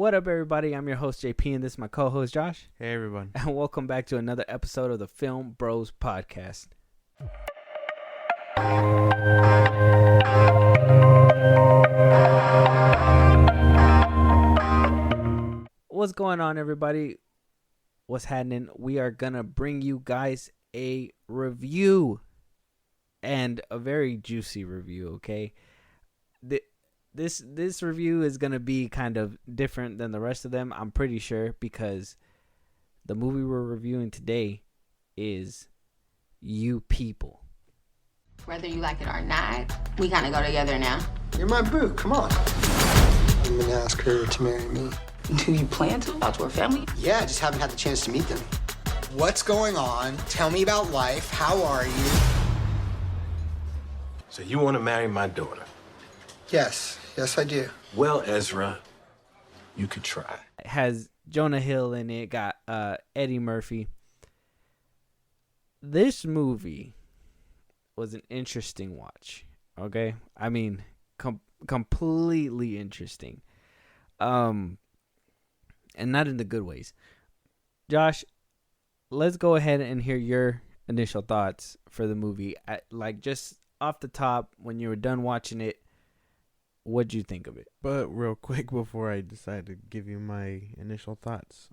What up, everybody? I'm your host, JP, and this is my co-host, Josh. Hey, everyone. And welcome back to another episode of the Film Bros Podcast. What's going on, everybody? What's happening? We are going to bring you guys a review, and a very juicy review, okay? This review is going to be kind of different than the rest of them, I'm pretty sure, because the movie we're reviewing today is You People. Whether you like it or not, we kind of go together now. You're my boo, come on. I'm gonna ask her to marry me. Do you plan to? Out to her family? Yeah, I just haven't had the chance to meet them. What's going on? Tell me about life. How are you? So you want to marry my daughter? Yes, I do. Well, Ezra, you could try. It has Jonah Hill in it, got Eddie Murphy. This movie was an interesting watch, okay? I mean, completely interesting. And not in the good ways. Josh, let's go ahead and hear your initial thoughts for the movie. Just off the top, when you were done watching it, what'd you think of it? But real quick before I decide to give you my initial thoughts,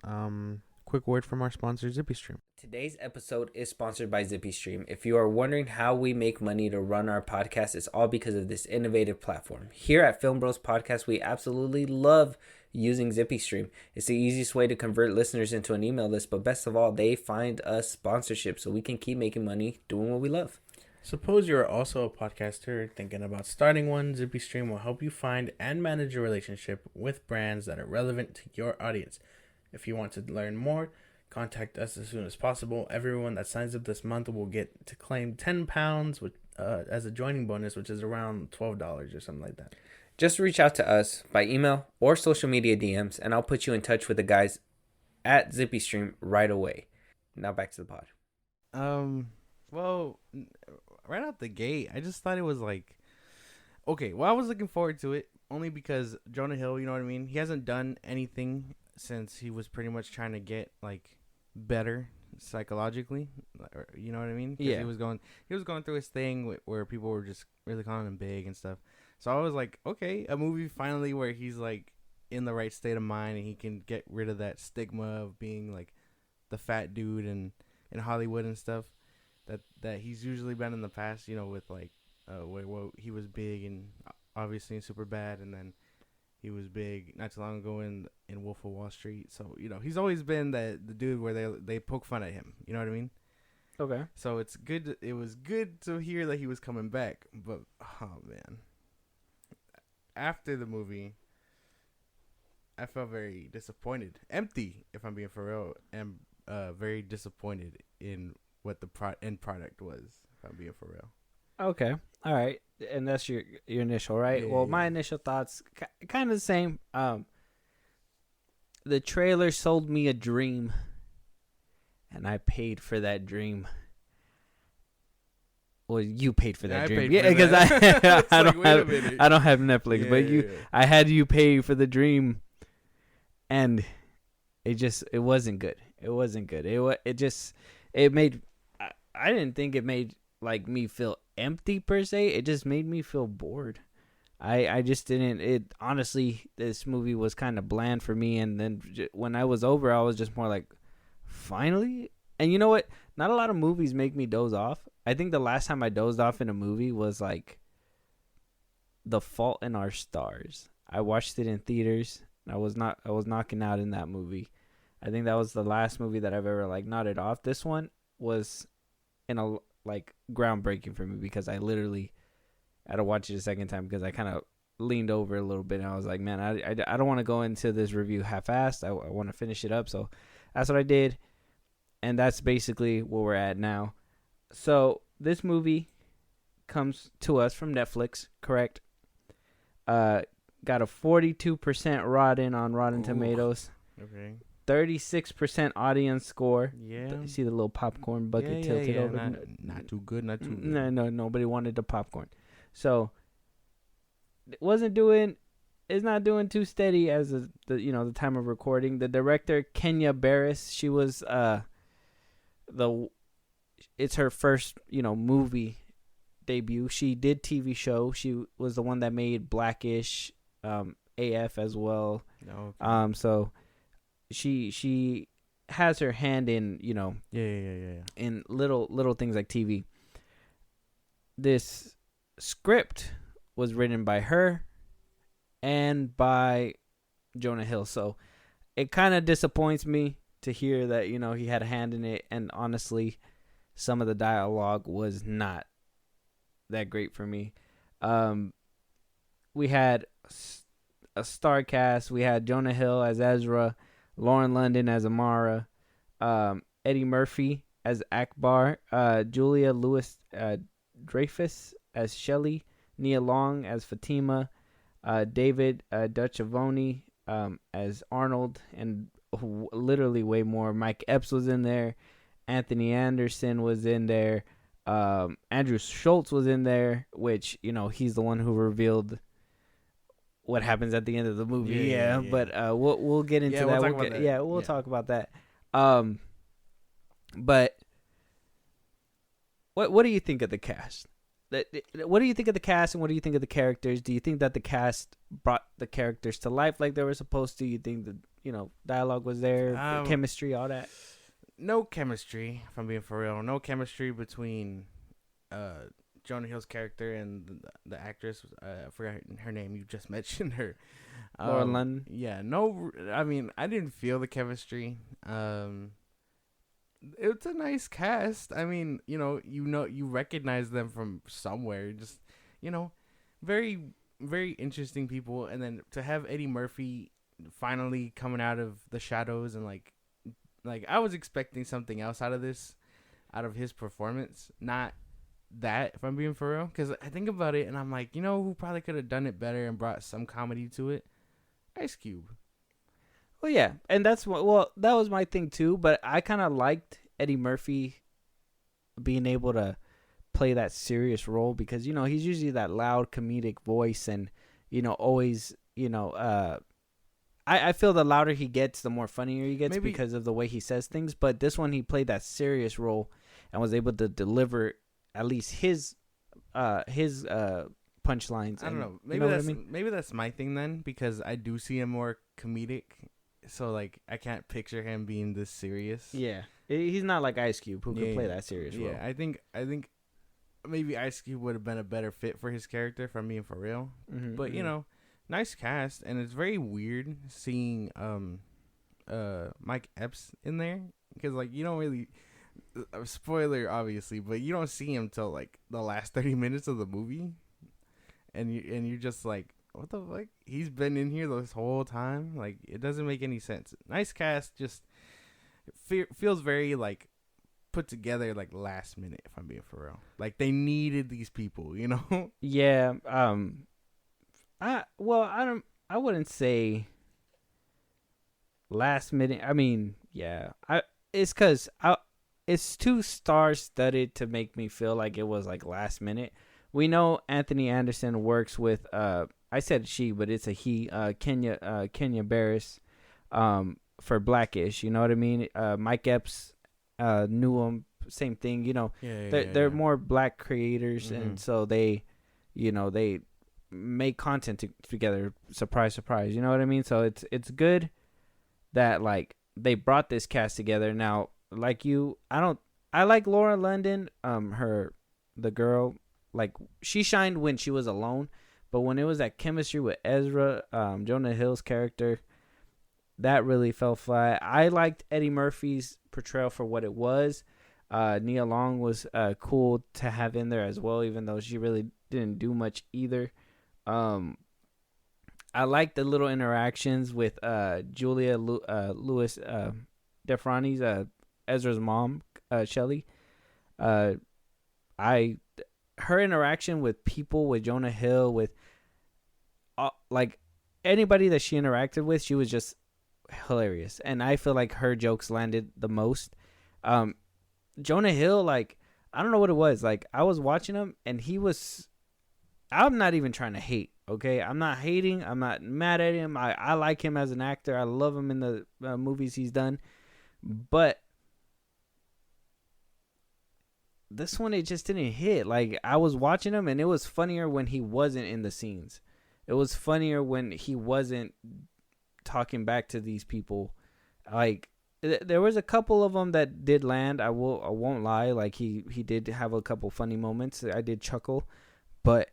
quick word from our sponsor, ZippyStream. Today's episode is sponsored by ZippyStream. If you are wondering how we make money to run our podcast, it's all because of this innovative platform. Here at Film Bros Podcast, we absolutely love using ZippyStream. It's the easiest way to convert listeners into an email list, but best of all, they find us sponsorship so we can keep making money doing what we love. Suppose you're also a podcaster thinking about starting one. ZippyStream will help you find and manage a relationship with brands that are relevant to your audience. If you want to learn more, contact us as soon as possible. Everyone that signs up this month will get to claim £10 as a joining bonus, which is around $12 or something like that. Just reach out to us by email or social media DMs, and I'll put you in touch with the guys at ZippyStream right away. Now back to the pod. Well, right out the gate, I just thought it was like, okay, well, I was looking forward to it only because Jonah Hill, you know what I mean? He hasn't done anything since he was pretty much trying to get like better psychologically, you know what I mean? Yeah. He was going through his thing where people were just really calling him big and stuff. So I was like, okay, a movie finally where he's like in the right state of mind and he can get rid of that stigma of being like the fat dude in Hollywood and stuff that he's usually been in the past, you know, with like where he was big and obviously in Superbad, and then he was big not too long ago in Wolf of Wall Street. So, you know, he's always been the dude where they poke fun at him, you know what I mean? Okay. So it's good. It was good to hear that he was coming back, but oh man. After the movie, I felt very disappointed, empty, if I'm being for real, and very disappointed in what the end product was, if I'm being for real. Okay. All right. And that's your initial, right? Yeah, well, yeah. my initial thoughts, kind of the same. The trailer sold me a dream, and I paid for that dream. Well, you paid for that dream. Yeah, because I don't have Netflix, but I had you pay for the dream, and it wasn't good. It wasn't good. I didn't think it made like me feel empty per se. It just made me feel bored. I just didn't. Honestly, this movie was kind of bland for me, and then when I was over, I was just more like, finally. And you know what? Not a lot of movies make me doze off. I think the last time I dozed off in a movie was like The Fault in Our Stars. I watched it in theaters. I was knocking out in that movie. I think that was the last movie that I've ever like nodded off. This one was like groundbreaking for me because I literally had to watch it a second time because I kind of leaned over a little bit and I was like, man, I don't want to go into this review half-assed. I want to finish it up. So that's what I did. And that's basically where we're at now. So this movie comes to us from Netflix, correct? Got a 42% Rotten Tomatoes. Okay. 36% audience score. Yeah. You see the little popcorn bucket tilted over? Not too good, not too good. No, nobody wanted the popcorn. So it wasn't doing is not doing too steady as the time of recording. The director Kenya Barris, she was it's her first movie debut. She did TV show. She was the one that made Blackish, AF as well. Okay. So she has her hand in Yeah. in little things like TV. This script was written by her and by Jonah Hill. So it kind of disappoints me to hear that, he had a hand in it. And honestly, some of the dialogue was not that great for me. We had a star cast. We had Jonah Hill as Ezra, Lauren London as Amara, Eddie Murphy as Akbar, Julia Louis-Dreyfus as Shelley, Nia Long as Fatima, David Duchovny as Arnold, and literally way more. Mike Epps was in there. Anthony Anderson was in there. Andrew Schultz was in there, which, he's the one who revealed what happens at the end of the movie. Yeah. But we'll get into that. We'll talk about that. But what do you think of the cast? What do you think of the cast, and what do you think of the characters? Do you think that the cast brought the characters to life like they were supposed to? You think the dialogue was there, chemistry, all that? No chemistry, if I'm being for real. No chemistry between Jonah Hill's character and the actress. I forgot her name. You just mentioned her. Lauren London. Yeah, no. I mean, I didn't feel the chemistry. It's a nice cast. I mean, you recognize them from somewhere. Just, very, very interesting people. And then to have Eddie Murphy finally coming out of the shadows and like I was expecting something else out of his performance, not that, if I'm being for real. Because I think about it and I'm like, who probably could have done it better and brought some comedy to it? Ice Cube. Well, yeah, and that was my thing too. But I kind of liked Eddie Murphy being able to play that serious role because he's usually that loud comedic voice, and always I feel the louder he gets, the more funnier he gets because of the way he says things. But this one, he played that serious role and was able to deliver at least his punchlines. I don't know. Maybe that's my thing then, because I do see him more comedic. So I can't picture him being this serious. Yeah, he's not like Ice Cube who could play that serious role. Yeah, I think maybe Ice Cube would have been a better fit for his character, if I'm being for real. Mm-hmm, but nice cast, and it's very weird seeing Mike Epps in there because you don't really spoiler obviously, but you don't see him till the last 30 minutes of the movie, and you're just like, what the fuck? He's been in here this whole time. It doesn't make any sense. Nice cast, just feels very put together last minute, if I'm being for real. They needed these people, Yeah. I wouldn't say last minute. I mean, yeah. It's because it's too star-studded to make me feel like it was last minute. We know Anthony Anderson works with I said she, but it's a he. Kenya Barris, for Blackish. You know what I mean? Mike Epps, knew him. Same thing. They're more black creators, mm-hmm. and so they make content together. Surprise, surprise. You know what I mean? So it's good that they brought this cast together. Now, I like Laura London. The girl, she shined when she was alone. But when it was that chemistry with Ezra, Jonah Hill's character, that really fell flat. I liked Eddie Murphy's portrayal for what it was. Nia Long was cool to have in there as well, even though she really didn't do much either. I liked the little interactions with Julia Louis Defrani's Ezra's mom, Shelley. Her interaction with people, with Jonah Hill, with anybody that she interacted with, she was just hilarious, and I feel like her jokes landed the most. Jonah Hill, I don't know what it was. I was watching him, and he was. I'm not even trying to hate, Okay, I'm not hating. I'm not mad at him. I like him as an actor. I love him in the movies he's done. But this one, it just didn't hit. Like, I was watching him, and it was funnier when he wasn't in the scenes. It was funnier when he wasn't talking back to these people. Like, there was a couple of them that did land. I won't lie. Like, he did have a couple funny moments. I did chuckle, but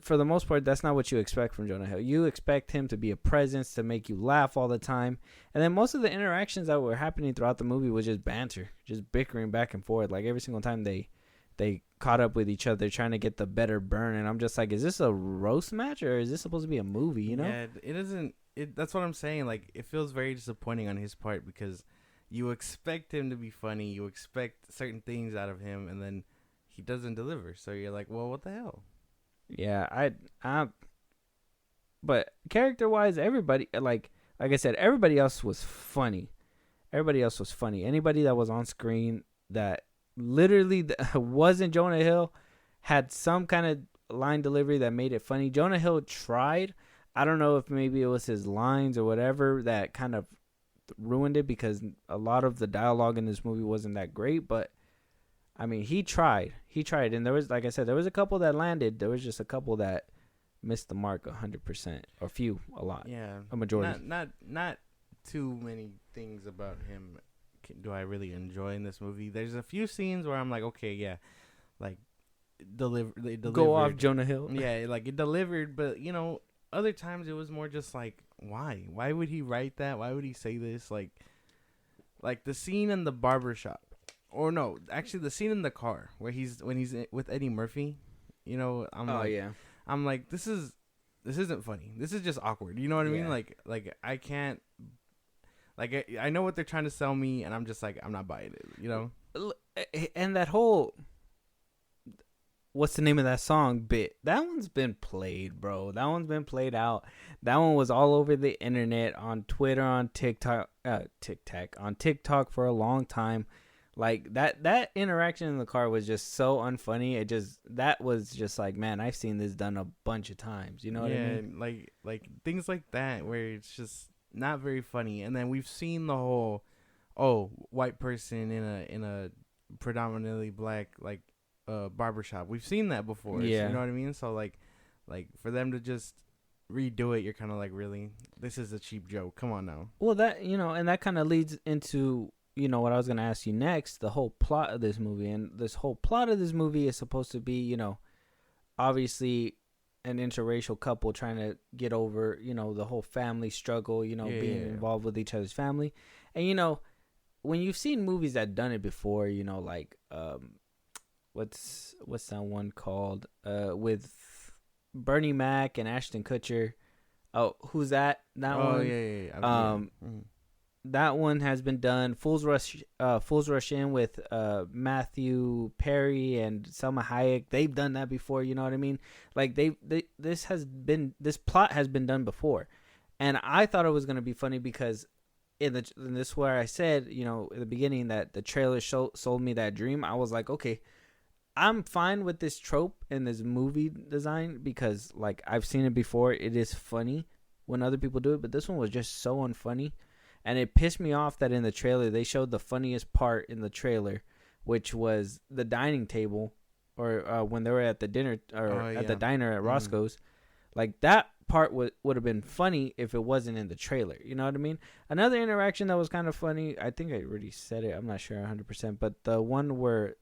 for the most part, that's not what you expect from Jonah Hill. You expect him to be a presence, to make you laugh all the time. And then most of the interactions that were happening throughout the movie was just banter, just bickering back and forth. Like, every single time they caught up with each other trying to get the better burn. And I'm just like, is this a roast match or is this supposed to be a movie, you know? Yeah, it isn't. That's what I'm saying. Like, it feels very disappointing on his part because you expect him to be funny. You expect certain things out of him, and then he doesn't deliver. So you're like, well, what the hell? Yeah, but character-wise, everybody, like I said, everybody else was funny. Everybody else was funny. Anybody that was on screen that literally wasn't Jonah Hill had some kind of line delivery that made it funny. Jonah Hill tried. I don't know if maybe it was his lines or whatever that kind of ruined it because a lot of the dialogue in this movie wasn't that great, but I mean, he tried, and there was, like I said, there was a couple that landed. There was just a couple that missed the mark 100%, or a lot. Yeah, a majority. Not too many things about him do I really enjoy in this movie. There's a few scenes where I'm like, okay, yeah, like they delivered. Go off, Jonah Hill. Yeah, like it delivered, but you know, other times it was more just like, why? Why would he write that? Why would he say this? Like the scene in the barbershop. Or no, actually the scene in the car where when he's with Eddie Murphy, you know, I'm like, this isn't funny. This is just awkward. You know what I mean? Like I can't, like I know what they're trying to sell me, and I'm just like, I'm not buying it. You know? And that whole, what's the name of that song bit? That one's been played, bro. That one's been played out. That one was all over the internet, on Twitter, on TikTok for a long time. Like that interaction in the car was just so unfunny. That was just like, man, I've seen this done a bunch of times. You know what I mean? like things like that where it's just not very funny. And then we've seen the whole, white person in a predominantly black barbershop. We've seen that before. Yeah. You know what I mean? So like for them to just redo it, you're kind of like, really? This is a cheap joke. Come on now. Well, that, you know, and that kind of leads into, you know, what I was going to ask you next, the whole plot of this movie. And this whole plot of this movie is supposed to be, you know, obviously an interracial couple trying to get over, you know, the whole family struggle, you know, being involved with each other's family. And, you know, when you've seen movies that done it before, you know, like, what's that one called? With Bernie Mac and Ashton Kutcher. Oh, who's that? That one? Yeah. That one has been done. Fools Rush In with Matthew Perry and Selma Hayek. They've done that before. You know what I mean? Like this plot has been done before, and I thought it was gonna be funny because in this where I said, you know, in the beginning that the trailer sold me that dream. I was like, okay, I'm fine with this trope in this movie design because like I've seen it before. It is funny when other people do it, but this one was just so unfunny. And it pissed me off that in the trailer, they showed the funniest part in the trailer, which was the dining table or when they were at the dinner or at the diner at Roscoe's. Like that part would have been funny if it wasn't in the trailer. You know what I mean? Another interaction that was kind of funny, I think I already said it. I'm not sure 100%. But the one where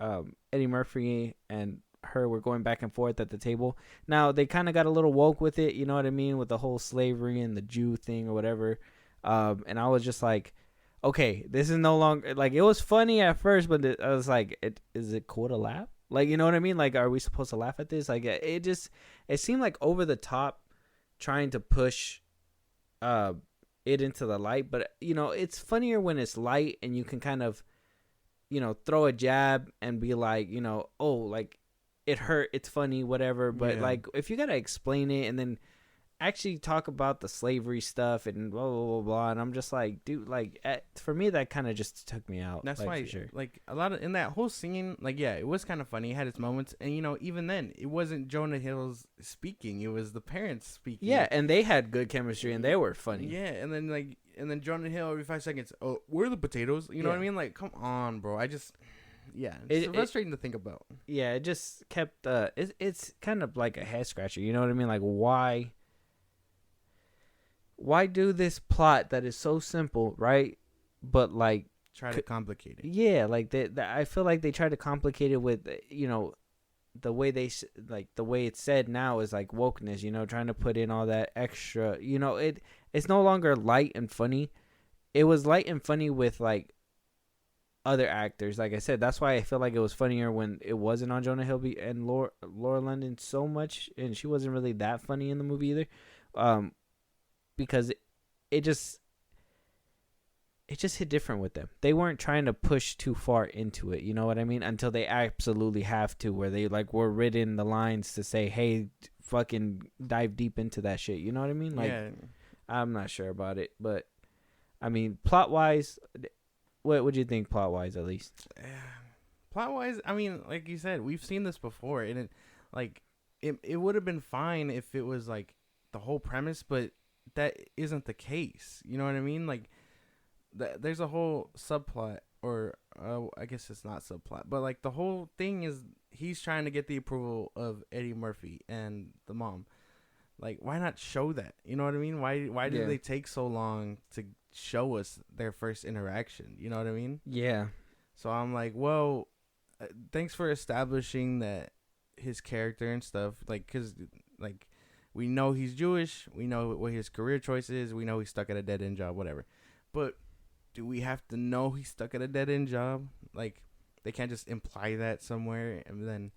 Eddie Murphy and her were going back and forth at the table. Now, they kind of got a little woke with it. You know what I mean? With the whole slavery and the Jew thing or whatever. And I was just like, okay, this is no longer like, it was funny at first, but I was like, is it cool to laugh? Like, you know what I mean? Like, are we supposed to laugh at this? Like, it seemed like over the top trying to push, it into the light, but you know, it's funnier when it's light and you can kind of, you know, throw a jab and be like, you know, oh, like it hurt. It's funny, whatever. But like, if you got to explain it and then actually talk about the slavery stuff and blah blah blah blah. And I'm just like, dude, like for me that kind of just took me out. That's like, why, for sure. like a lot of in that whole scene, like yeah, it was kind of funny. It had its moments, and even then, it wasn't Jonah Hill's speaking; it was the parents speaking. Yeah, and they had good chemistry and they were funny. Yeah, and then Jonah Hill every 5 seconds. Oh, where are the potatoes? You know what I Yeah. mean? Like, come on, bro. It's frustrating to think about. Yeah, it just kept. It's kind of like a head scratcher. You know what I mean? Like why? Why do this plot that is so simple, right? But like, Try to complicate it. yeah, like I feel like they try to complicate it with the way the way it's said now is like wokeness. Trying to put in all that extra. It's no longer light and funny. It was light and funny with like other actors. Like I said, that's why I feel like it was funnier when it wasn't on Jonah Hill and Laura London so much, and she wasn't really that funny in the movie either. Because it just hit different with them. They weren't trying to push too far into it, you know what I mean? Until they absolutely have to, where they like were written the lines to say, "Hey, fucking dive deep into that shit." You know what I mean? Like, Yeah. I'm not sure about it, but I mean, plot wise, what would you think plot wise at least? Plot wise, I mean, like you said, we've seen this before, and it would have been fine if it was like the whole premise, but that isn't the case. You know what I mean? Like, there's a whole subplot, or I guess it's not subplot, but like the whole thing is he's trying to get the approval of Eddie Murphy and the mom. Like, why not show that? You know what I mean? Why did they take so long to show us their first interaction? You know what I mean? Yeah. So I'm like, well, thanks for establishing that his character and stuff. Like, because, like, we know he's Jewish. We know what his career choice is. We know he's stuck at a dead-end job, whatever. But do we have to know he's stuck at a dead-end job? Like, they can't just imply that somewhere. And then,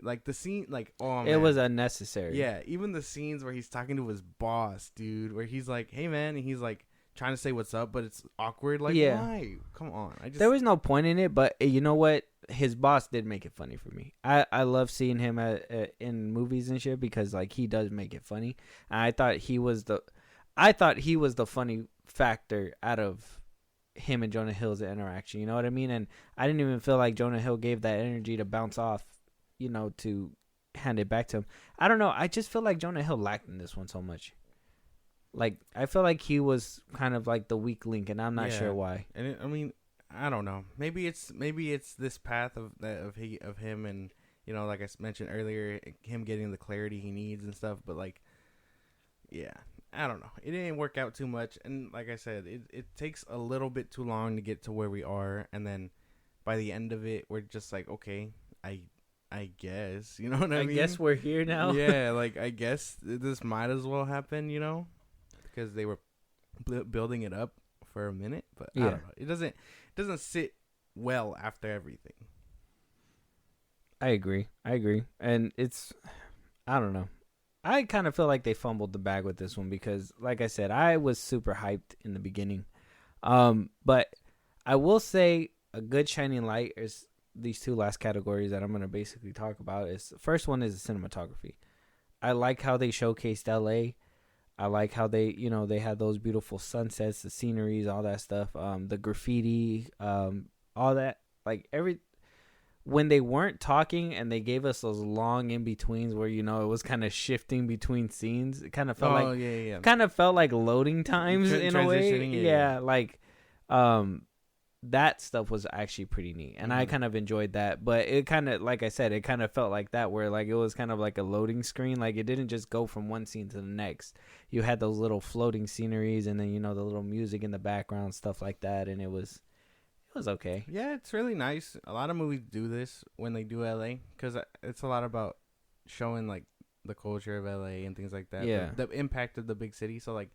like, the scene, like, oh, man. It was unnecessary. Yeah, even the scenes where he's talking to his boss, dude, where he's like, hey, man, and he's like, trying to say what's up, but it's awkward. Like, why? Come on. There was no point in it, but you know what? His boss did make it funny for me. I love seeing him in movies and shit because like he does make it funny. And I thought he was the funny factor out of him and Jonah Hill's interaction. You know what I mean? And I didn't even feel like Jonah Hill gave that energy to bounce off, to hand it back to him. I don't know. I just feel like Jonah Hill lacked in this one so much. Like, I feel like he was kind of like the weak link, and I'm not sure why. And I mean, I don't know. Maybe it's this path of him, and like I mentioned earlier, him getting the clarity he needs and stuff. But like, yeah, I don't know. It didn't work out too much, and like I said, it takes a little bit too long to get to where we are, and then by the end of it, we're just like, okay, I guess, you know what I mean? I guess we're here now. Yeah, like I guess this might as well happen, because they were building it up for a minute, but I don't know. It doesn't sit well after everything. I agree, and I don't know. I kind of feel like they fumbled the bag with this one because, like I said, I was super hyped in the beginning, but I will say a good shining light is these two last categories that I'm gonna basically talk about. Is the first one is the cinematography. I like how they showcased LA. I like how they had those beautiful sunsets, the sceneries, all that stuff, the graffiti, all that. Like when they weren't talking and they gave us those long in betweens where it was kind of shifting between scenes. It kind of felt kind of felt like loading times in a way. Yeah, like that stuff was actually pretty neat, and I kind of enjoyed that. But it kind of, like I said, it kind of felt like that, where like it was kind of like a loading screen. Like it didn't just go from one scene to the next. You had those little floating sceneries, and then the little music in the background, stuff like that, and it was okay. Yeah, it's really nice. A lot of movies do this when they do LA, because it's a lot about showing like the culture of LA and things like that. Yeah, the impact of the big city. So like,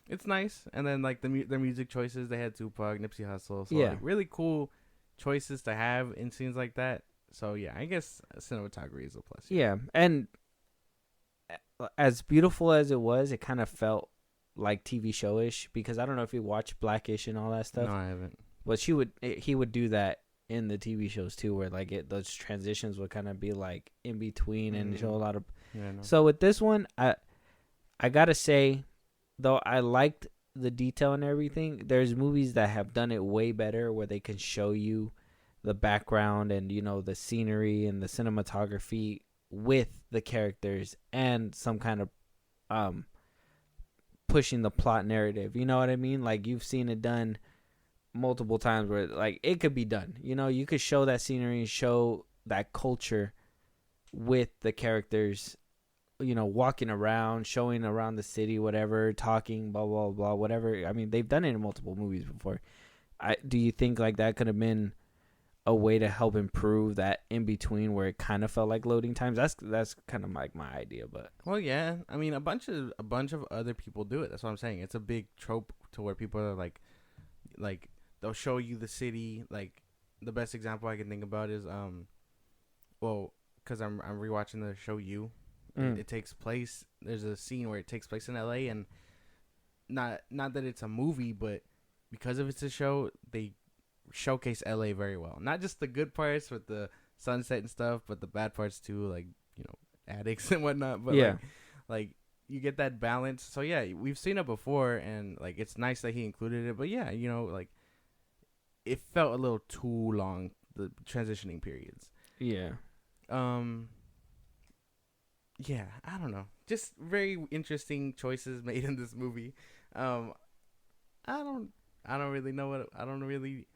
it's nice. And then like their music choices, they had Tupac, Nipsey Hussle, so like really cool choices to have in scenes like that. So yeah, I guess cinematography is a plus. Yeah, and as beautiful as it was, it kind of felt like TV showish, because I don't know if you watch Blackish and all that stuff. No, I haven't. But he would do that in the TV shows too, where like those transitions would kind of be like in between and show a lot of. Yeah, no. So with this one, I gotta say, though, I liked the detail and everything. There's movies that have done it way better, where they can show you the background and the scenery and the cinematography with the characters and some kind of pushing the plot narrative. You know what I mean? Like, you've seen it done multiple times where, like, it could be done. You could show that scenery and show that culture with the characters, walking around, showing around the city, whatever, talking, blah, blah, blah, whatever. I mean, they've done it in multiple movies before. Do you think, like, that could have been a way to help improve that in between where it kind of felt like loading times? That's kind of like my idea, but. Well, yeah. I mean, a bunch of other people do it. That's what I'm saying. It's a big trope to where people are like they'll show you the city. Like, the best example I can think about is because I'm rewatching the show You. It takes place. There's a scene where it takes place in LA, and not that it's a movie, but because of it's a show, they showcase LA very well. Not just the good parts with the sunset and stuff, but the bad parts too, like addicts and whatnot. But yeah, like you get that balance. So yeah, we've seen it before, and like it's nice that he included it. But yeah, like it felt a little too long, the transitioning periods. Yeah. Yeah, I don't know. Just very interesting choices made in this movie. I don't really know I don't really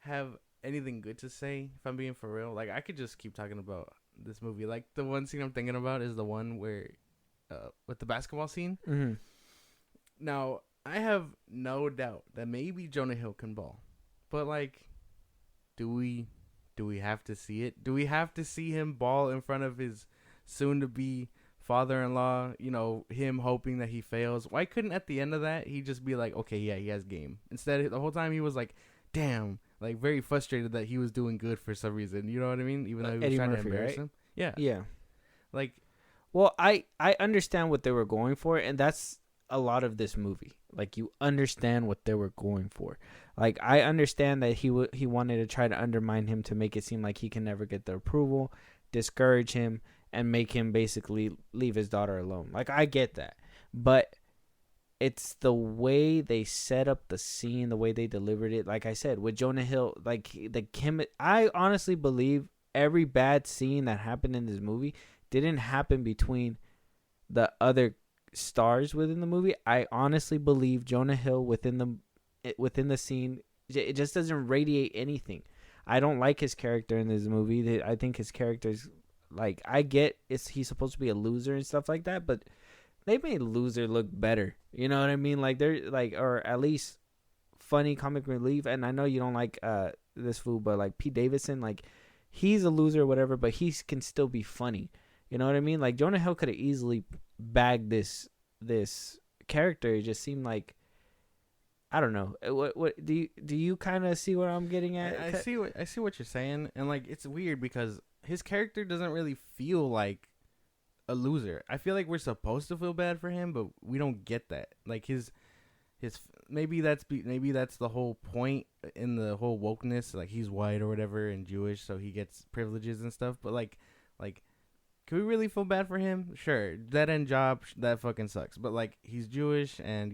have anything good to say, if I'm being for real. Like, I could just keep talking about this movie. Like, the one scene I'm thinking about is the one where with the basketball scene. Mm-hmm. Now, I have no doubt that maybe Jonah Hill can ball. But like, do we have to see it? Do we have to see him ball in front of his soon-to-be father-in-law, him hoping that he fails? Why couldn't at the end of that he just be like, okay, yeah, he has game? Instead, the whole time he was like, damn, like very frustrated that he was doing good for some reason. You know what I mean? Even though he was Eddie trying Murphy, to embarrass right? him. Yeah. Yeah. Like, well, I understand what they were going for, and that's a lot of this movie. Like, you understand what they were going for. Like, I understand that he wanted to try to undermine him to make it seem like he can never get the approval, discourage him, and make him basically leave his daughter alone. Like, I get that. But it's the way they set up the scene, the way they delivered it. Like I said, with Jonah Hill, like, I honestly believe every bad scene that happened in this movie didn't happen between the other stars within the movie. I honestly believe Jonah Hill within the scene, it just doesn't radiate anything. I don't like his character in this movie. I think his character's, like, I get he's supposed to be a loser and stuff like that, but they made loser look better. You know what I mean? Like, they're like, or at least funny comic relief. And I know you don't like this fool, but like Pete Davidson, like, he's a loser or whatever, but he can still be funny. You know what I mean? Like, Jonah Hill could have easily bagged this character. It just seemed like, I don't know. What do you kind of see what I'm getting at? I see what you're saying, and like, it's weird because his character doesn't really feel like a loser. I feel like we're supposed to feel bad for him, but we don't get that. Like, his maybe that's the whole point in the whole wokeness. Like, he's white or whatever and Jewish, so he gets privileges and stuff. But like, can we really feel bad for him? Sure, dead end job, that fucking sucks. But like, he's Jewish, and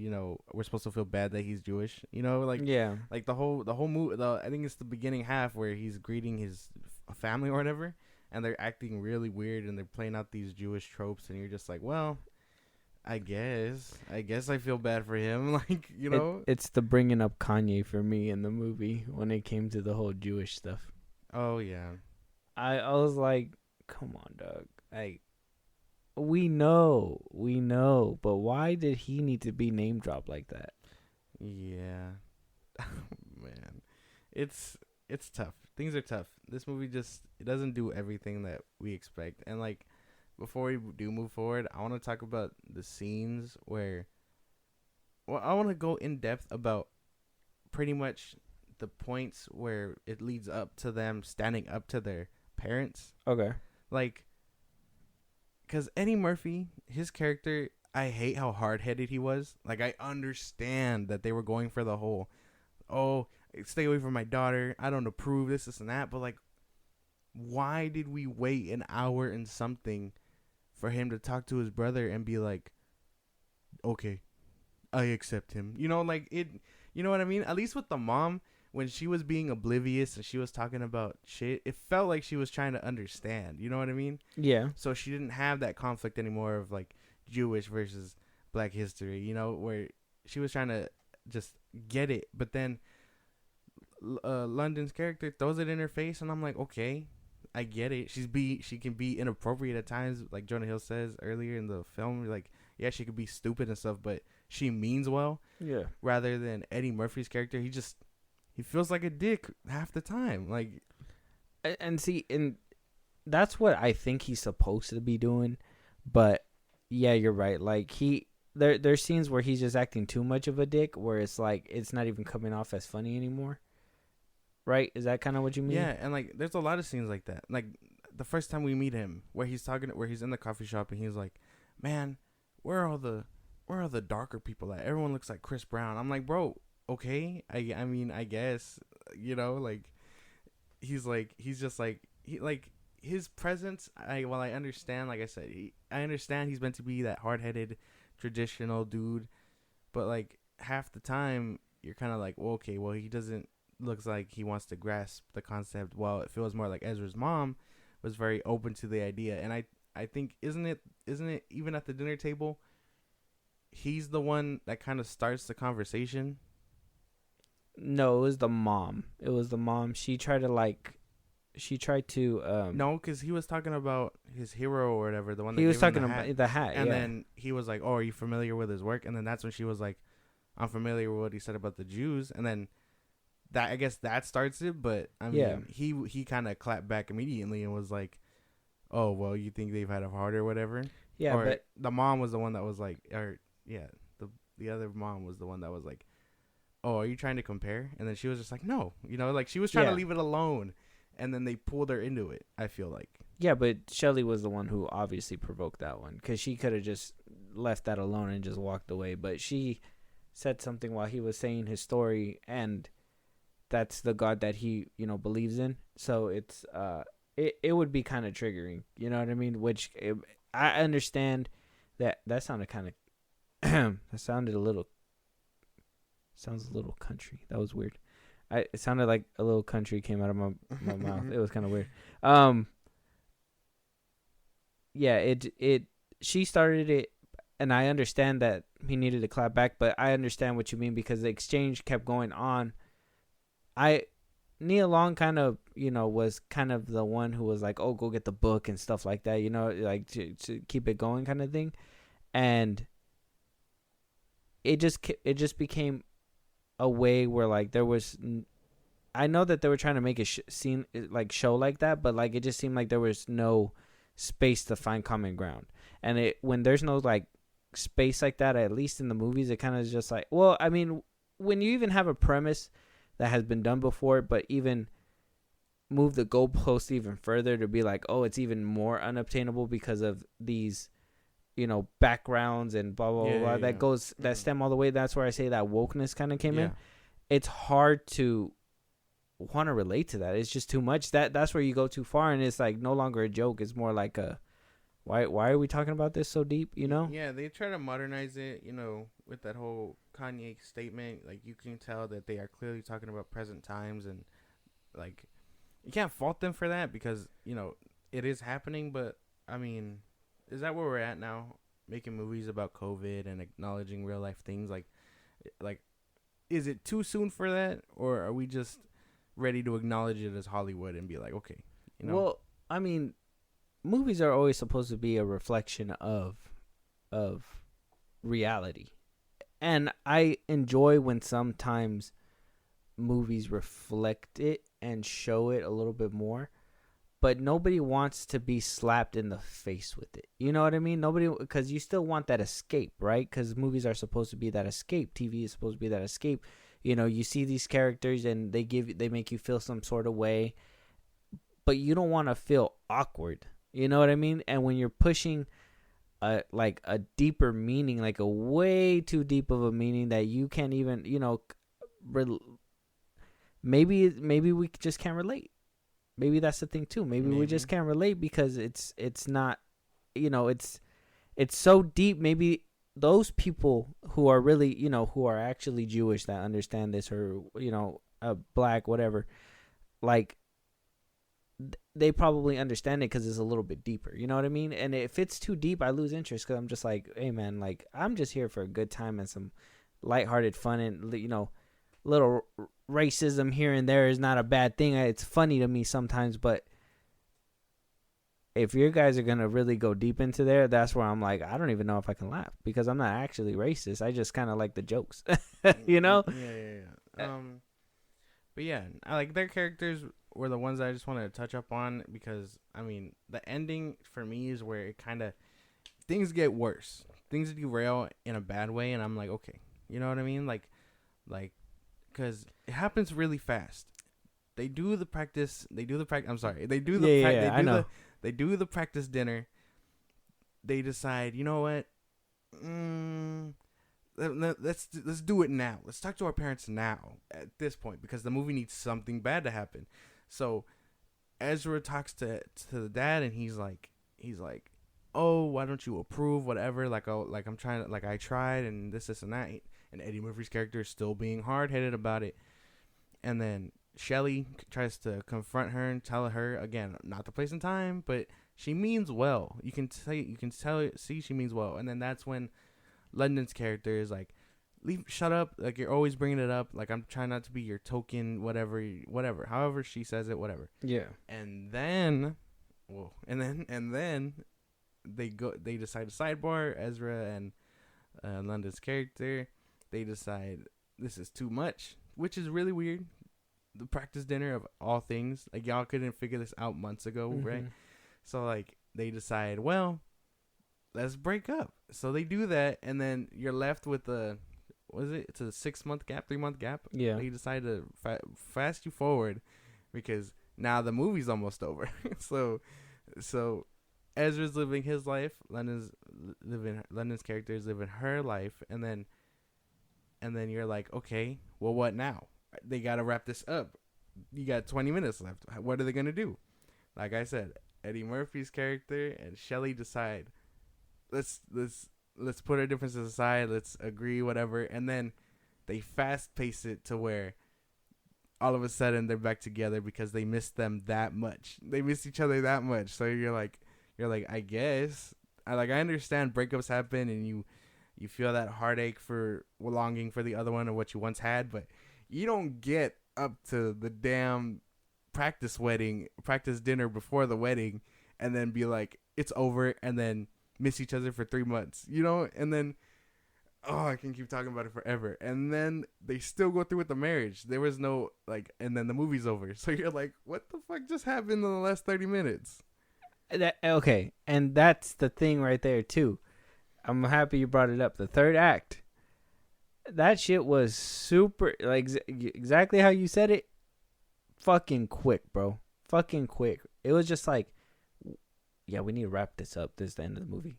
we're supposed to feel bad that he's Jewish. Like, yeah, like the whole movie. I think it's the beginning half where he's greeting his family or whatever, and they're acting really weird, and they're playing out these Jewish tropes, and you're just like, well, I guess I feel bad for him. Like, it's the bringing up Kanye for me in the movie when it came to the whole Jewish stuff. Oh yeah, I was like, come on, dog. Like, we know, but why did he need to be name dropped like that? Yeah, man, it's tough. Things are tough. This movie it doesn't do everything that we expect. And like, before we do move forward, I want to talk about the scenes where, well, I want to go in depth about pretty much the points where it leads up to them standing up to their parents. Okay. Like, because Eddie Murphy, his character, I hate how hard-headed he was. Like, I understand that they were going for the whole, oh, stay away from my daughter, I don't approve, this and that. But, like, why did we wait an hour and something for him to talk to his brother and be like, okay, I accept him. You know, like it. You know what I mean? At least with the mom, when she was being oblivious and she was talking about shit, it felt like she was trying to understand. You know what I mean? Yeah. So she didn't have that conflict anymore of like Jewish versus Black history. You know, where she was trying to just get it, but then London's character throws it in her face, and I'm like, okay, I get it. She can be inappropriate at times, like Jonah Hill says earlier in the film. Like, yeah, she could be stupid and stuff, but she means well. Yeah. Rather than Eddie Murphy's character, he feels like a dick half the time. Like, and see, and that's what I think he's supposed to be doing. But yeah, you're right. Like there's scenes where he's just acting too much of a dick, where it's like it's not even coming off as funny anymore. Right? Is that kind of what you mean? yeah, and like there's a lot of scenes like that. Like the first time we meet him, where he's in the coffee shop and he's like, "Man, where are all the darker people at? Everyone looks like Chris Brown." I'm like, "Bro, okay. I mean, I guess, you know, like he's just like his presence. While I understand, like I said, I understand he's meant to be that hard-headed, traditional dude, but like half the time you're kind of like, well, okay, well he doesn't looks like he wants to grasp the concept. Well, it feels more like Ezra's mom was very open to the idea, and I think isn't it even at the dinner table, he's the one that kind of starts the conversation. No, it was the mom. She tried to No, because he was talking about his hero or whatever, the one that he was gave him talking about the hat, and yeah. then he was like, "Oh, are you familiar with his work?" And then that's when she was like, "I'm familiar with what he said about the Jews." And then that, I guess that starts it. But I mean, Yeah. he kind of clapped back immediately and was like, "Oh, well, you think they've had it hard or whatever?" Yeah, or but the mom was the one that was like, the other mom was the one that was like, "Oh, are you trying to compare?" And then she was just like, "No," you know, like she was trying Yeah. to leave it alone, and then they pulled her into it. I feel like. yeah, but Shelley was the one who obviously provoked that one, because she could have just left that alone and just walked away. But she said something while he was saying his story, and that's the God that he, believes in. So it's it would be kind of triggering, you know what I mean? Which I understand that sounded kind of sounds a little country. That was weird. It sounded like a little country came out of my mouth. It was kind of weird. Yeah, she started it, and I understand that he needed to clap back, but I understand what you mean, because the exchange kept going on. Nia Long kind of, was kind of the one who was like, "Oh, go get the book," and stuff like that, like to keep it going kind of thing. And it just became a way where, like, there was, I know that they were trying to make a show like that, but like it just seemed like there was no space to find common ground. And when there's no like space like that, at least in the movies, it kind of is just like, well, I mean, when you even have a premise that has been done before, but even move the goalpost even further to be like, oh, it's even more unobtainable because of these, backgrounds and blah blah blah, that stem all the way. That's where I say that wokeness kind of came in. It's hard to want to relate to that. It's just too much. That's where you go too far, and it's like no longer a joke. It's more like a why are we talking about this so deep? Yeah, they try to modernize it. With that whole Kanye statement, like you can tell that they are clearly talking about present times, and like you can't fault them for that, because it is happening. But I mean, is that where we're at now? Making movies about COVID and acknowledging real life things, like is it too soon for that, or are we just ready to acknowledge it as Hollywood and be like, okay, Well, I mean, movies are always supposed to be a reflection of reality, and I enjoy when sometimes movies reflect it and show it a little bit more. But nobody wants to be slapped in the face with it. You know what I mean? Nobody, because you still want that escape, right? Because movies are supposed to be that escape. TV is supposed to be that escape. You see these characters and they make you feel some sort of way, but you don't want to feel awkward. You know what I mean? And when you're pushing a deeper meaning, like a way too deep of a meaning that you can't even, maybe we just can't relate. Maybe that's the thing too. Maybe we just can't relate because it's not, it's so deep. Maybe those people who are really, who are actually Jewish that understand this, or black, whatever, like they probably understand it because it's a little bit deeper. You know what I mean? And if it's too deep, I lose interest because I'm just like, hey man, like I'm just here for a good time and some lighthearted fun, and little racism here and there is not a bad thing. It's funny to me sometimes, but if you guys are gonna really go deep into there, that's where I'm like, I don't even know if I can laugh because I'm not actually racist. I just kind of like the jokes, Yeah. But yeah, I like their characters were the ones that I just wanted to touch up on because I mean the ending for me is where it kind of things get worse, things derail in a bad way, and I'm like, okay, you know what I mean, like because it happens really fast. They do the practice. I'm sorry. They do the. I know. They do the practice dinner. They decide, you know what? Let's do it now. Let's talk to our parents now at this point because the movie needs something bad to happen. So Ezra talks to the dad and he's like, oh, why don't you approve? Whatever. Like, oh, like I'm trying to, like I tried and this and that. And Eddie Murphy's character is still being hard headed about it. And then Shelly tries to confront her and tell her again, not the place and time, but she means well. You can see she means well. And then that's when London's character is like, shut up. Like you're always bringing it up. Like I'm trying not to be your token, whatever. However she says it, whatever. Yeah. And then, they decide to sidebar Ezra and London's character. They decide this is too much, which is really weird. The practice dinner of all things, like y'all couldn't figure this out months ago, right? So like they decide, well, let's break up. So they do that, and then you're left with it's a 6-month gap, 3-month gap. Yeah. They decide to fast you forward because now the movie's almost over. so Ezra's living his life, London's character is living her life, and then you're like, okay, well, what now? They got to wrap this up. You got 20 minutes left. What are they going to do? Like I said, Eddie Murphy's character and Shelly decide, let's put our differences aside. Let's agree, whatever. And then they fast pace it to where all of a sudden they're back together because they miss them that much. They miss each other that much. So you're like, I guess I understand breakups happen and you feel that heartache for longing for the other one or what you once had, but you don't get up to the damn practice dinner before the wedding and then be like, it's over, and then miss each other for 3 months, and then, I can keep talking about it forever. And then they still go through with the marriage. There was no, and then the movie's over. So you're like, what the fuck just happened in the last 30 minutes? Okay, and that's the thing right there, too. I'm happy you brought it up. The third act. That shit was super, exactly how you said it. Fucking quick, bro. Fucking quick. It was just like, yeah, we need to wrap this up. This is the end of the movie.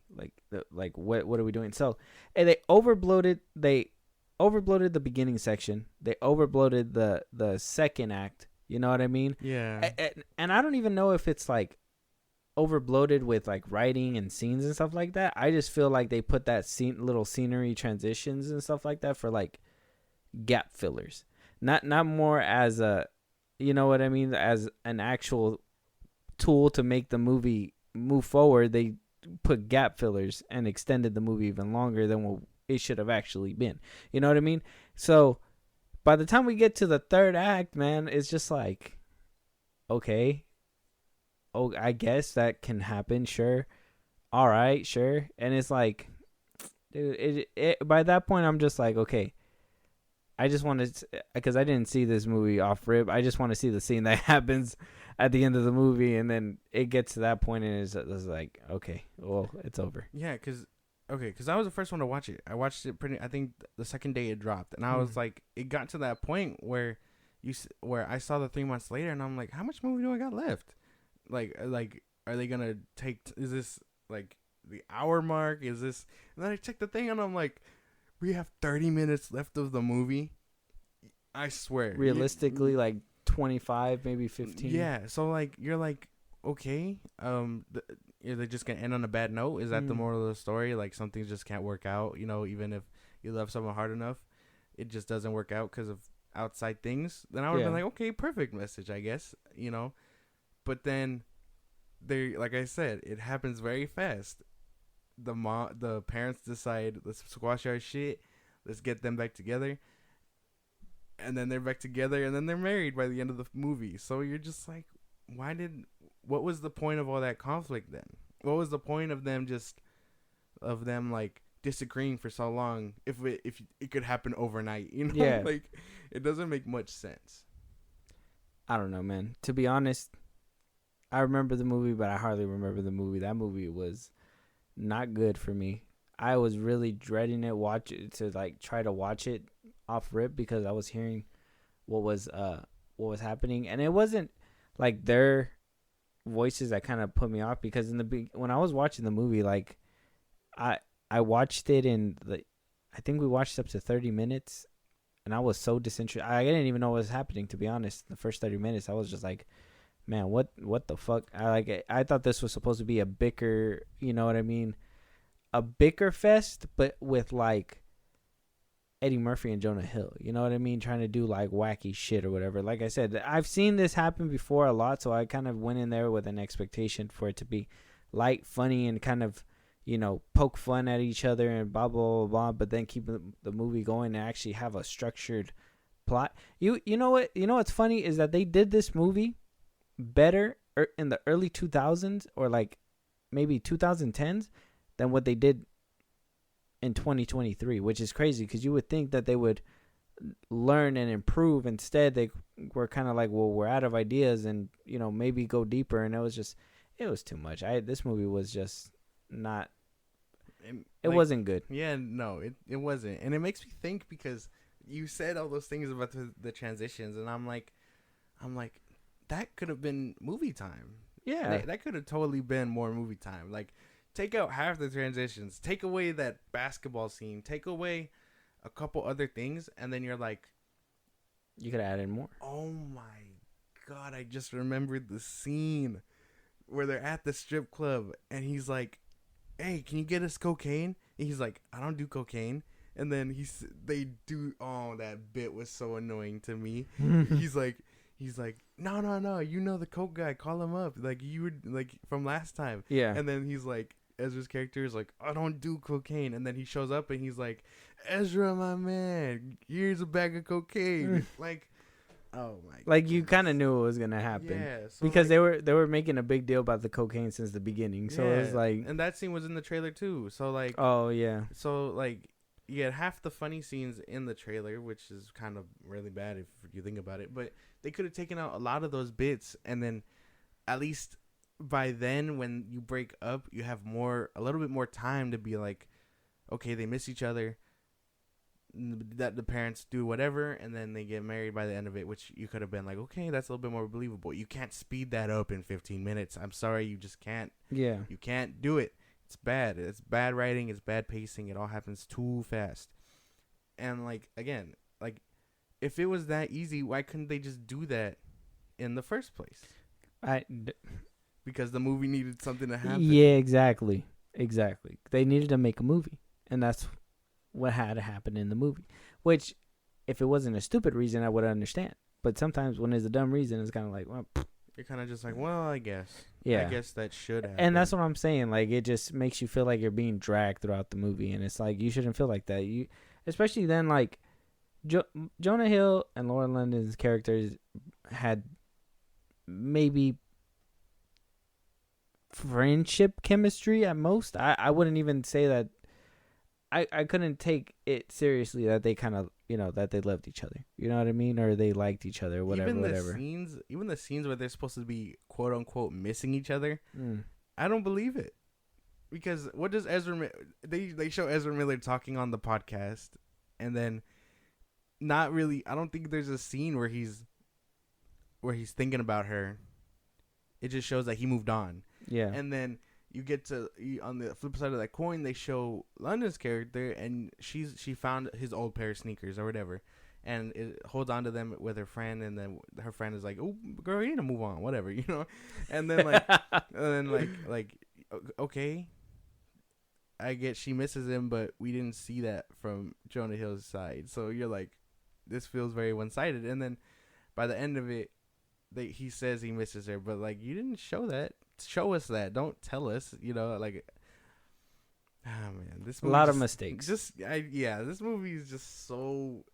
What are we doing? So, and they overbloated the beginning section. They overbloated the second act. You know what I mean? Yeah. And I don't even know if it's overbloated with writing and scenes and stuff like that. I just feel like they put that little scenery transitions and stuff like that for gap fillers, not more as a, you know what I mean, as an actual tool to make the movie move forward. They put gap fillers and extended the movie even longer than what it should have actually been. You know what I mean? So by the time we get to the third act, man, it's just like, okay, oh, I guess that can happen. Sure. All right. Sure. And it's like, dude, by that point, I'm just like, okay, I just want to, because I didn't see this movie off rip. I just want to see the scene that happens at the end of the movie. And then it gets to that point and it's like, okay, well, it's over. Yeah. Cause I was the first one to watch it. I watched it I think the second day it dropped, and I was like, it got to that point where I saw the 3 months later and I'm like, how much movie do I got left? Like, are they gonna is this the hour mark? Is this? And then I checked the thing and I'm like, we have 30 minutes left of the movie. I swear. Realistically, 25, maybe 15. Yeah. So you're like, okay. Are they just gonna end on a bad note? Is that the moral of the story? Like, some things just can't work out, you know, even if you love someone hard enough, it just doesn't work out because of outside things. Then I would have been like, okay, perfect message, I guess, you know. But then they, like I said, it happens very fast. The parents decide, let's squash our shit, let's get them back together, and then they're back together, and then they're married by the end of the movie. So you're just like, what was the point of all that conflict then? What was the point of them like disagreeing for so long if it could happen overnight, you know? Yeah. Like, it doesn't make much sense. I don't know, man. To be honest, I remember the movie, but I hardly remember the movie. That movie was not good for me. I was really dreading it, try to watch it off rip, because I was hearing what was happening, and it wasn't like their voices that kind of put me off, because when I was watching the movie, like I watched it I think we watched up to 30 minutes, and I was so disinterested. I didn't even know what was happening, to be honest. The first 30 minutes, I was just like, man, what the fuck? I thought this was supposed to be a bicker, you know what I mean? A bicker fest, but with like Eddie Murphy and Jonah Hill, you know what I mean? Trying to do like wacky shit or whatever. Like I said, I've seen this happen before a lot, so I kind of went in there with an expectation for it to be light, funny, and kind of, you know, poke fun at each other and blah, blah, blah, blah, but then keep the movie going and actually have a structured plot. You know what's funny is that they did this movie better in the early 2000s, or like maybe 2010s, than what they did in 2023, which is crazy, because you would think that they would learn and improve. Instead, they were kind of like, well, we're out of ideas, and, you know, maybe go deeper. And it was too much. This movie was just not, it wasn't good. Yeah, no, it wasn't. And it makes me think, because you said all those things about the transitions, and I'm like, that could have been movie time. Yeah. That could have totally been more movie time. Like, take out half the transitions, take away that basketball scene, take away a couple other things, and then you're like, you could have added more. Oh my God, I just remembered the scene where they're at the strip club, and he's like, hey, can you get us cocaine? And he's like, I don't do cocaine. And then they do. Oh, that bit was so annoying to me. He's like, no, you know the coke guy, call him up, like you were like from last time. Yeah. And then he's like, Ezra's character is like, I don't do cocaine. And then he shows up and he's like, Ezra, my man, here's a bag of cocaine. Like, oh my God. Like, you kind of knew it was gonna happen. Yeah, so because like, they were making a big deal about the cocaine since the beginning. So it was like, and that scene was in the trailer too. So like, oh yeah. So like, you had half the funny scenes in the trailer, which is kind of really bad if you think about it. But they could have taken out a lot of those bits, and then at least by then, when you break up, you have a little bit more time to be like, okay, they miss each other, that the parents do whatever, and then they get married by the end of it, which you could have been like, okay, that's a little bit more believable. You can't speed that up in 15 minutes. I'm sorry, you just can't. Yeah. You can't do it. It's bad. It's bad writing. It's bad pacing. It all happens too fast. And like, again, like, if it was that easy, why couldn't they just do that in the first place? Because the movie needed something to happen. Yeah, exactly. They needed to make a movie, and that's what had to happen in the movie. Which, if it wasn't a stupid reason, I would understand. But sometimes when it's a dumb reason, it's kind of like, well, you're kind of just like, well, I guess. Yeah. I guess that should happen. And that's what I'm saying. Like, it just makes you feel like you're being dragged throughout the movie, and it's like, you shouldn't feel like that. Especially then, like, Jonah Hill and Laura London's characters had maybe friendship chemistry at most. I wouldn't even say that. I couldn't take it seriously that they kind of, you know, that they loved each other. You know what I mean? Or they liked each other, whatever. Even the scenes where they're supposed to be quote unquote missing each other, I don't believe it. Because what does they show Ezra Miller talking on the podcast, and then not really. I don't think there's a scene where he's thinking about her. It just shows that he moved on. Yeah. And then you get to on the flip side of that coin, they show London's character, and she found his old pair of sneakers or whatever, and it holds on to them with her friend, and then her friend is like, "Oh, girl, you need to move on, whatever," you know. And then like okay, I get she misses him, but we didn't see that from Jonah Hill's side. So you're like, this feels very one-sided. And then by the end of it, he says he misses her, but like, you didn't show that. Show us that. Don't tell us. You know, like, ah man, this movie a lot of mistakes. This movie is just so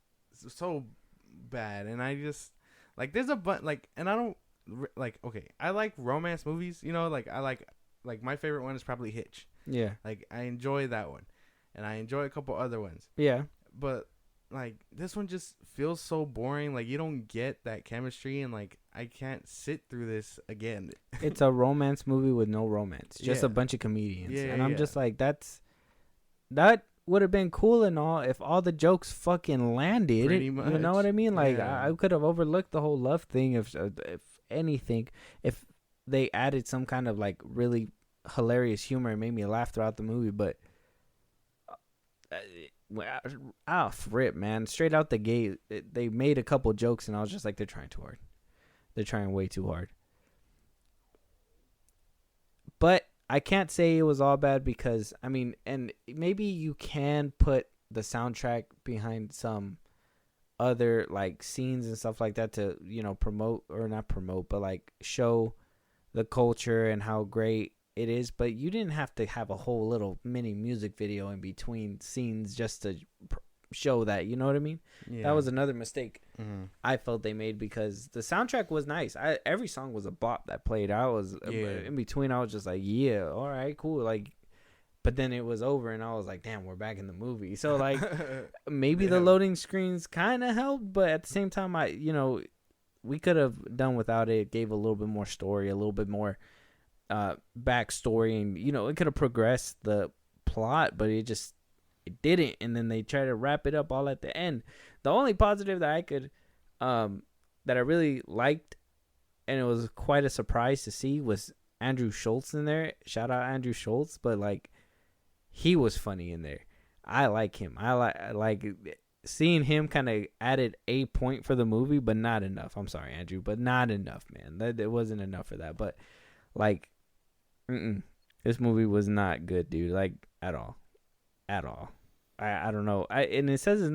bad, and I just like there's a and I don't like. Okay, I like romance movies. You know, like I like my favorite one is probably Hitch. Yeah. Like I enjoy that one, and I enjoy a couple other ones. Yeah. But like this one just feels so boring. Like you don't get that chemistry, and like I can't sit through this again. It's a romance movie with no romance, just Yeah. a bunch of comedians, Yeah, and I'm yeah. just like, that would have been cool and all if all the jokes fucking landed. Pretty You know much. what I mean? Like Yeah. I could have overlooked the whole love thing if anything, if they added some kind of like really hilarious humor and made me laugh throughout the movie, but. Off rip, man, straight out the gate, they made a couple jokes, and I was just like, they're trying too hard. They're trying way too hard. But I can't say it was all bad because, I mean, and maybe you can put the soundtrack behind some other like scenes and stuff like that to, you know, promote or not promote, but like show the culture and how great it is. But you didn't have to have a whole little mini music video in between scenes just to show that, you know what I mean? Yeah. That was another mistake Mm-hmm. I felt they made because the soundtrack was nice. Every song was a bop that played out. Was in between. I was just like, yeah, all right, cool. Like, but then it was over, and I was like, damn, we're back in the movie. So like, maybe the loading screens kind of helped, but at the same time, we could have done without it. It gave a little bit more story, a little bit more backstory, and it could have progressed the plot, but it didn't. And then they try to wrap it up all at the end. The only positive that I could that I really liked, and it was quite a surprise to see, was Andrew Schultz in there. Shout out Andrew Schultz, but like, he was funny in there. I like him. I like seeing him kind of added a point for the movie, but not enough. I'm sorry, Andrew, but not enough, man. That it wasn't enough for that. But like, this movie was not good, dude. Like, at all. I don't know. And it says it's